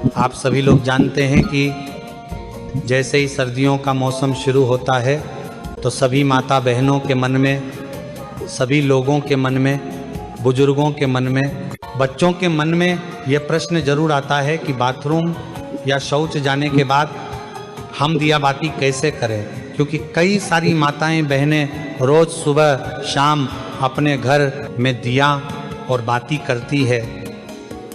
आप सभी लोग जानते हैं कि जैसे ही सर्दियों का मौसम शुरू होता है तो सभी माता बहनों के मन में, सभी लोगों के मन में, बुजुर्गों के मन में, बच्चों के मन में यह प्रश्न जरूर आता है कि बाथरूम या शौच जाने के बाद हम दिया बाती कैसे करें। क्योंकि कई सारी माताएं बहनें रोज़ सुबह शाम अपने घर में दिया और बाती करती है।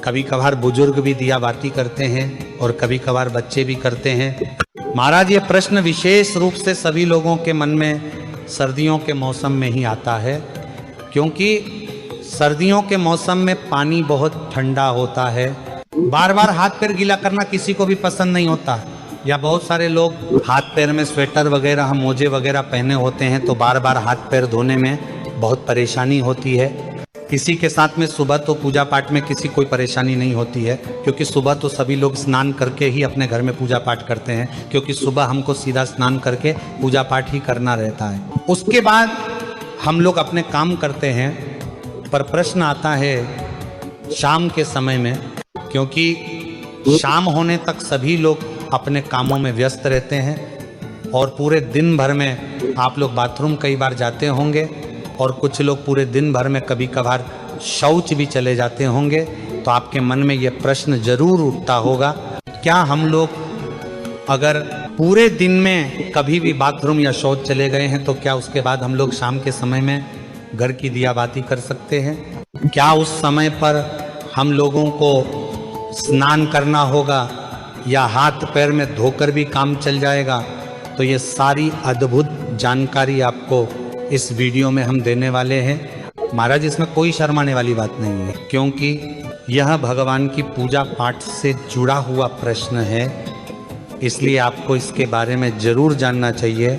कभी कभार बुजुर्ग भी दिया बाती करते हैं और कभी कभार बच्चे भी करते हैं। महाराज, ये प्रश्न विशेष रूप से सभी लोगों के मन में सर्दियों के मौसम में ही आता है, क्योंकि सर्दियों के मौसम में पानी बहुत ठंडा होता है। बार बार हाथ पैर गीला करना किसी को भी पसंद नहीं होता, या बहुत सारे लोग हाथ पैर में स्वेटर वगैरह, मोजे वगैरह पहने होते हैं तो बार बार हाथ पैर धोने में बहुत परेशानी होती है। किसी के साथ में सुबह तो पूजा पाठ में किसी कोई परेशानी नहीं होती है, क्योंकि सुबह तो सभी लोग स्नान करके ही अपने घर में पूजा पाठ करते हैं, क्योंकि सुबह हमको सीधा स्नान करके पूजा पाठ ही करना रहता है। उसके बाद हम लोग अपने काम करते हैं। पर प्रश्न आता है शाम के समय में, क्योंकि शाम होने तक सभी लोग अपने कामों में व्यस्त रहते हैं और पूरे दिन भर में आप लोग बाथरूम कई बार जाते होंगे और कुछ लोग पूरे दिन भर में कभी कभार शौच भी चले जाते होंगे। तो आपके मन में यह प्रश्न जरूर उठता होगा, क्या हम लोग अगर पूरे दिन में कभी भी बाथरूम या शौच चले गए हैं तो क्या उसके बाद हम लोग शाम के समय में घर की दिया बाती कर सकते हैं? क्या उस समय पर हम लोगों को स्नान करना होगा या हाथ पैर में धोकर भी काम चल जाएगा? तो ये सारी अद्भुत जानकारी आपको इस वीडियो में हम देने वाले हैं। महाराज, इसमें कोई शर्माने वाली बात नहीं है, क्योंकि यह भगवान की पूजा पाठ से जुड़ा हुआ प्रश्न है, इसलिए आपको इसके बारे में जरूर जानना चाहिए।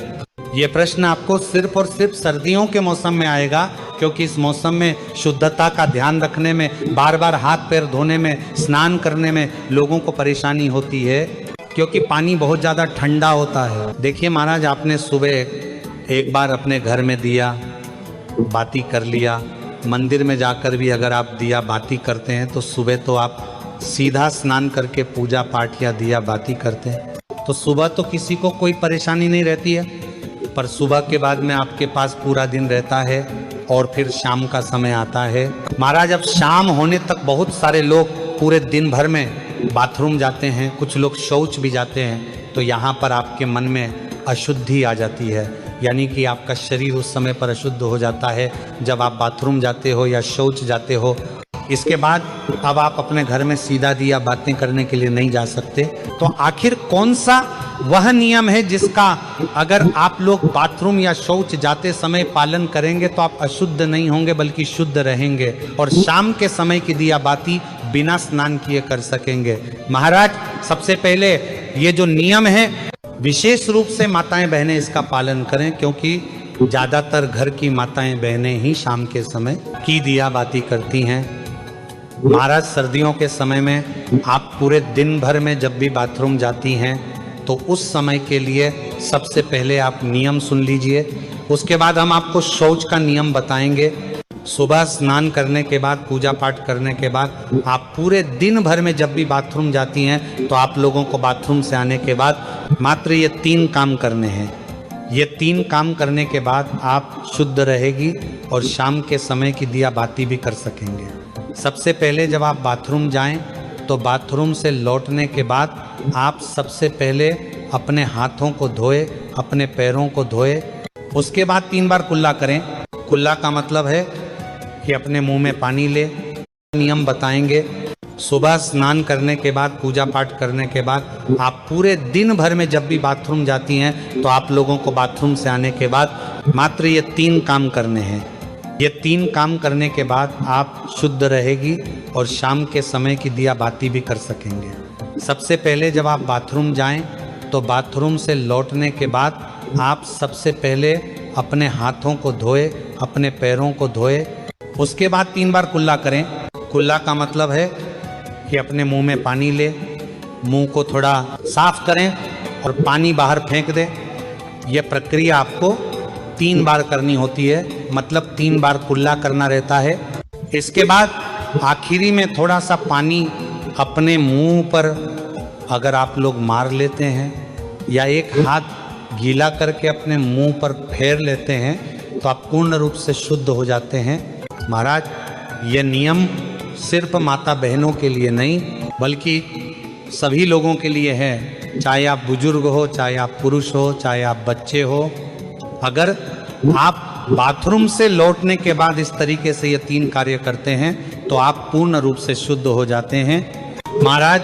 ये प्रश्न आपको सिर्फ और सिर्फ सर्दियों के मौसम में आएगा, क्योंकि इस मौसम में शुद्धता का ध्यान रखने में, बार बार हाथ पैर धोने में, स्नान करने में लोगों को परेशानी होती है, क्योंकि पानी बहुत ज़्यादा ठंडा होता है। देखिए महाराज, आपने सुबह एक बार अपने घर में दिया बाती कर लिया, मंदिर में जाकर भी अगर आप दिया बाती करते हैं तो सुबह तो आप सीधा स्नान करके पूजा पाठ या दिया बाती करते हैं, तो सुबह तो किसी को कोई परेशानी नहीं रहती है। पर सुबह के बाद में आपके पास पूरा दिन रहता है और फिर शाम का समय आता है। महाराज, अब शाम होने तक बहुत सारे लोग पूरे दिन भर में बाथरूम जाते हैं, कुछ लोग शौच भी जाते हैं, तो यहाँ पर आपके मन में अशुद्धि आ जाती है, यानी कि आपका शरीर उस समय पर अशुद्ध हो जाता है जब आप बाथरूम जाते हो या शौच जाते हो। इसके बाद अब आप अपने घर में सीधा दिया बातें करने के लिए नहीं जा सकते। तो आखिर कौन सा वह नियम है जिसका अगर आप लोग बाथरूम या शौच जाते समय पालन करेंगे तो आप अशुद्ध नहीं होंगे बल्कि शुद्ध रहेंगे और शाम के समय की दिया बाती बिना स्नान किए कर सकेंगे? महाराज, सबसे पहले ये जो नियम है विशेष रूप से माताएं बहनें इसका पालन करें, क्योंकि ज़्यादातर घर की माताएं बहनें ही शाम के समय की दिया बाती करती हैं। महाराज, सर्दियों के समय में आप पूरे दिन भर में जब भी बाथरूम जाती हैं तो उस समय के लिए सबसे पहले आप नियम सुन लीजिए, उसके बाद हम आपको शौच का नियम बताएंगे। सुबह स्नान करने के बाद, पूजा पाठ करने के बाद आप पूरे दिन भर में जब भी बाथरूम जाती हैं तो आप लोगों को बाथरूम से आने के बाद मात्र ये 3 काम करने हैं। ये 3 काम करने के बाद आप शुद्ध रहेगी और शाम के समय की दिया बाती भी कर सकेंगे। सबसे पहले जब आप बाथरूम जाएं तो बाथरूम से लौटने के बाद आप सबसे पहले अपने हाथों को धोए, अपने पैरों को धोए, उसके बाद 3 बार कुल्ला करें। कुल्ला का मतलब है कि अपने मुंह में पानी ले। नियम बताएंगे। सुबह स्नान करने के बाद, पूजा पाठ करने के बाद आप पूरे दिन भर में जब भी बाथरूम जाती हैं तो आप लोगों को बाथरूम से आने के बाद मात्र ये 3 काम करने हैं। ये 3 काम करने के बाद आप शुद्ध रहेगी और शाम के समय की दिया बाती भी कर सकेंगे। सबसे पहले जब आप बाथरूम जाएं तो बाथरूम से लौटने के बाद आप सबसे पहले अपने हाथों को धोए, अपने पैरों को धोए, उसके बाद 3 बार कुल्ला करें। कुल्ला का मतलब है कि अपने मुंह में पानी ले, मुंह को थोड़ा साफ करें और पानी बाहर फेंक दें। यह प्रक्रिया आपको 3 बार करनी होती है, मतलब 3 बार कुल्ला करना रहता है। इसके बाद आखिरी में थोड़ा सा पानी अपने मुंह पर अगर आप लोग मार लेते हैं या एक हाथ गीला करके अपने मुंह पर फेर लेते हैं तो आप पूर्ण रूप से शुद्ध हो जाते हैं। महाराज ये नियम सिर्फ माता बहनों के लिए नहीं बल्कि सभी लोगों के लिए है, चाहे आप बुजुर्ग हो, चाहे आप पुरुष हो, चाहे आप बच्चे हो। अगर आप बाथरूम से लौटने के बाद इस तरीके से ये 3 कार्य करते हैं तो आप पूर्ण रूप से शुद्ध हो जाते हैं। महाराज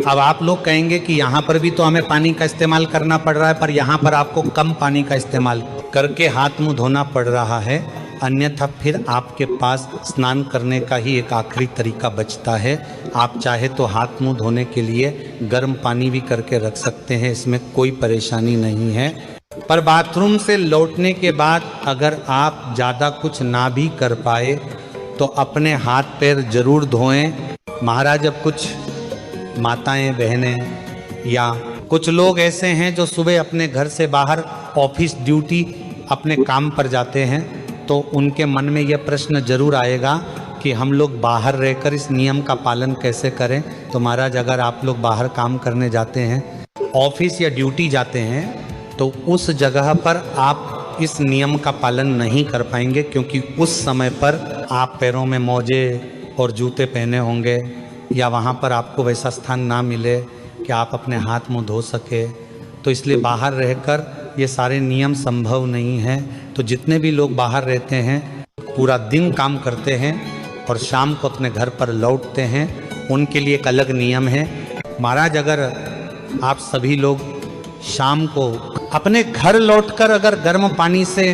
अब आप लोग कहेंगे कि यहाँ पर भी तो हमें पानी का इस्तेमाल करना पड़ रहा है, पर यहाँ पर आपको कम पानी का इस्तेमाल करके हाथ मुंह धोना पड़ रहा है, अन्यथा फिर आपके पास स्नान करने का ही एक आखिरी तरीका बचता है। आप चाहे तो हाथ मुंह धोने के लिए गर्म पानी भी करके रख सकते हैं, इसमें कोई परेशानी नहीं है। पर बाथरूम से लौटने के बाद अगर आप ज़्यादा कुछ ना भी कर पाए तो अपने हाथ पैर जरूर धोएं। महाराज अब कुछ माताएं बहनें या कुछ लोग ऐसे हैं जो सुबह अपने घर से बाहर ऑफिस ड्यूटी अपने काम पर जाते हैं, तो उनके मन में यह प्रश्न जरूर आएगा कि हम लोग बाहर रहकर इस नियम का पालन कैसे करें। तो महाराज अगर आप लोग बाहर काम करने जाते हैं, ऑफिस या ड्यूटी जाते हैं, तो उस जगह पर आप इस नियम का पालन नहीं कर पाएंगे, क्योंकि उस समय पर आप पैरों में मोजे और जूते पहने होंगे या वहाँ पर आपको वैसा स्थान ना मिले कि आप अपने हाथ मुंह धो सके। तो इसलिए बाहर रहकर ये सारे नियम संभव नहीं हैं। तो जितने भी लोग बाहर रहते हैं, पूरा दिन काम करते हैं और शाम को अपने घर पर लौटते हैं, उनके लिए एक अलग नियम है। महाराज अगर आप सभी लोग शाम को अपने घर लौटकर अगर गर्म पानी से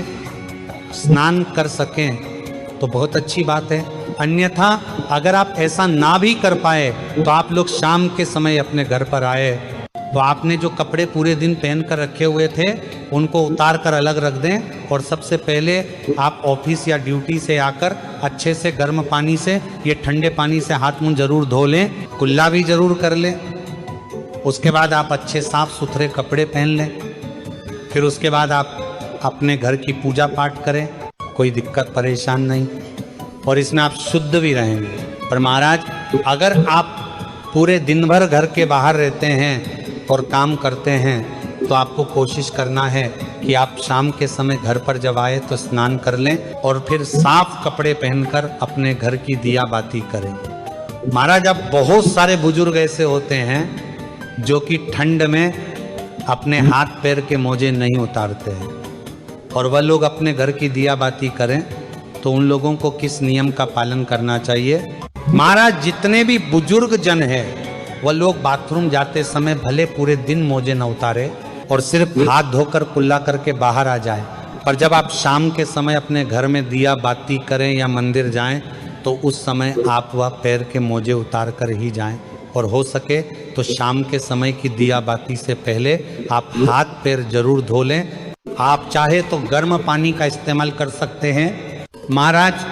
स्नान कर सकें तो बहुत अच्छी बात है। अन्यथा अगर आप ऐसा ना भी कर पाए तो आप लोग शाम के समय अपने घर पर आए तो आपने जो कपड़े पूरे दिन पहन कर रखे हुए थे उनको उतार कर अलग रख दें, और सबसे पहले आप ऑफिस या ड्यूटी से आकर अच्छे से गर्म पानी से, ये ठंडे पानी से हाथ मुंह जरूर धो लें, कुल्ला भी जरूर कर लें। उसके बाद आप अच्छे साफ सुथरे कपड़े पहन लें, फिर उसके बाद आप अपने घर की पूजा पाठ करें, कोई दिक्कत परेशान नहीं, और इसमें आप शुद्ध भी रहेंगे। पर महाराज अगर आप पूरे दिन भर घर के बाहर रहते हैं और काम करते हैं तो आपको कोशिश करना है कि आप शाम के समय घर पर जब आए तो स्नान कर लें और फिर साफ कपड़े पहनकर अपने घर की दिया बाती करें। महाराज अब बहुत सारे बुजुर्ग ऐसे होते हैं जो कि ठंड में अपने हाथ पैर के मोजे नहीं उतारते हैं, और वह लोग अपने घर की दिया बाती करें, तो उन लोगों को किस नियम का पालन करना चाहिए? महाराज जितने भी बुजुर्ग जन हैं वह लोग बाथरूम जाते समय भले पूरे दिन मोजे न उतारे और सिर्फ हाथ धोकर कुल्ला करके बाहर आ जाए, पर जब आप शाम के समय अपने घर में दिया बाती करें या मंदिर जाएं तो उस समय आप वह पैर के मोजे उतार कर ही जाएं, और हो सके तो शाम के समय की दिया बाती से पहले आप हाथ पैर जरूर धो लें। आप चाहे तो गर्म पानी का इस्तेमाल कर सकते हैं। महाराज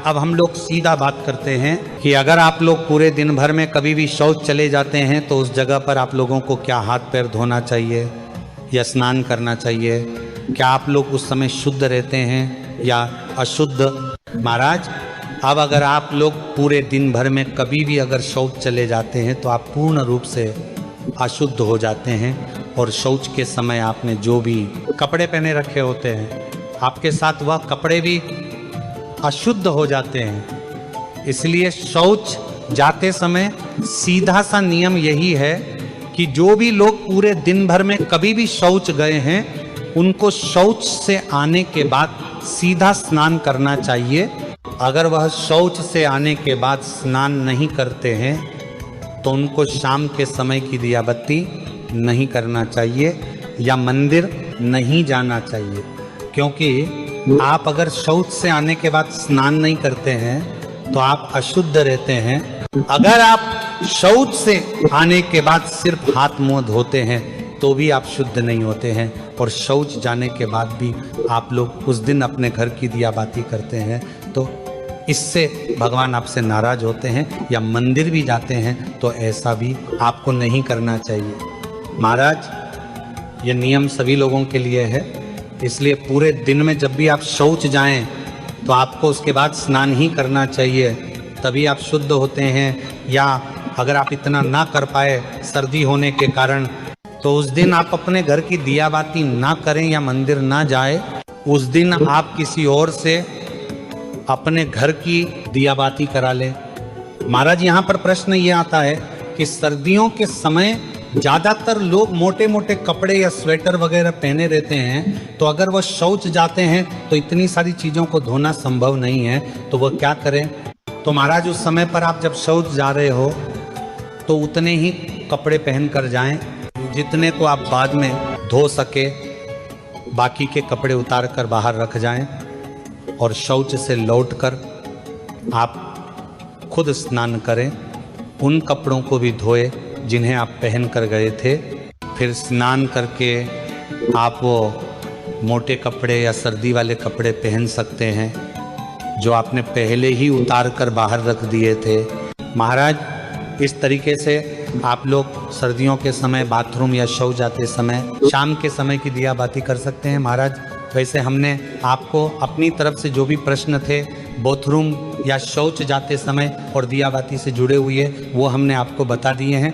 अब हम लोग सीधा बात करते हैं कि अगर आप लोग पूरे दिन भर में कभी भी शौच चले जाते हैं तो उस जगह पर आप लोगों को क्या हाथ पैर धोना चाहिए या स्नान करना चाहिए? क्या आप लोग उस समय शुद्ध रहते हैं या अशुद्ध? महाराज अब अगर आप लोग पूरे दिन भर में कभी भी अगर शौच चले जाते हैं तो आप पूर्ण रूप से अशुद्ध हो जाते हैं, और शौच के समय आपने जो भी कपड़े पहने रखे होते हैं आपके साथ वह कपड़े भी अशुद्ध हो जाते हैं। इसलिए शौच जाते समय सीधा सा नियम यही है कि जो भी लोग पूरे दिन भर में कभी भी शौच गए हैं उनको शौच से आने के बाद सीधा स्नान करना चाहिए। अगर वह शौच से आने के बाद स्नान नहीं करते हैं तो उनको शाम के समय की दिया बत्ती नहीं करना चाहिए या मंदिर नहीं जाना चाहिए, क्योंकि आप अगर शौच से आने के बाद स्नान नहीं करते हैं तो आप अशुद्ध रहते हैं। अगर आप शौच से आने के बाद सिर्फ हाथ मुंह धोते हैं तो भी आप शुद्ध नहीं होते हैं, और शौच जाने के बाद भी आप लोग उस दिन अपने घर की दिया बाती करते हैं तो इससे भगवान आपसे नाराज होते हैं, या मंदिर भी जाते हैं तो ऐसा भी आपको नहीं करना चाहिए। महाराज ये नियम सभी लोगों के लिए है, इसलिए पूरे दिन में जब भी आप शौच जाएं तो आपको उसके बाद स्नान ही करना चाहिए, तभी आप शुद्ध होते हैं। या अगर आप इतना ना कर पाए सर्दी होने के कारण, तो उस दिन आप अपने घर की दिया बाती ना करें या मंदिर ना जाए। उस दिन आप किसी और से अपने घर की दिया बाती करा लें। महाराज यहाँ पर प्रश्न ये आता है कि सर्दियों के समय ज़्यादातर लोग मोटे मोटे कपड़े या स्वेटर वगैरह पहने रहते हैं, तो अगर वह शौच जाते हैं तो इतनी सारी चीज़ों को धोना संभव नहीं है, तो वह क्या करें। तो महाराज उस समय पर आप जब शौच जा रहे हो तो उतने ही कपड़े पहन कर जाएं जितने को आप बाद में धो सके, बाकी के कपड़े उतार कर बाहर रख जाएं और शौच से लौटकर आप खुद स्नान करें, उन कपड़ों को भी धोए जिन्हें आप पहन कर गए थे। फिर स्नान करके आप वो मोटे कपड़े या सर्दी वाले कपड़े पहन सकते हैं जो आपने पहले ही उतार कर बाहर रख दिए थे। महाराज इस तरीके से आप लोग सर्दियों के समय बाथरूम या शौच जाते समय शाम के समय की दिया बाती कर सकते हैं। महाराज वैसे हमने आपको अपनी तरफ से जो भी प्रश्न थे बाथरूम या शौच जाते समय और दिया बाती से जुड़े हुए वो हमने आपको बता दिए हैं।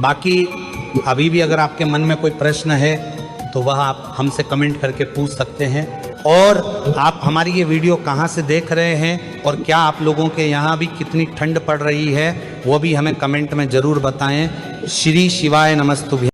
बाकी अभी भी अगर आपके मन में कोई प्रश्न है तो वह आप हमसे कमेंट करके पूछ सकते हैं। और आप हमारी ये वीडियो कहाँ से देख रहे हैं और क्या आप लोगों के यहाँ भी कितनी ठंड पड़ रही है वो भी हमें कमेंट में ज़रूर बताएं। श्री शिवाय नमस्तुभ्यं।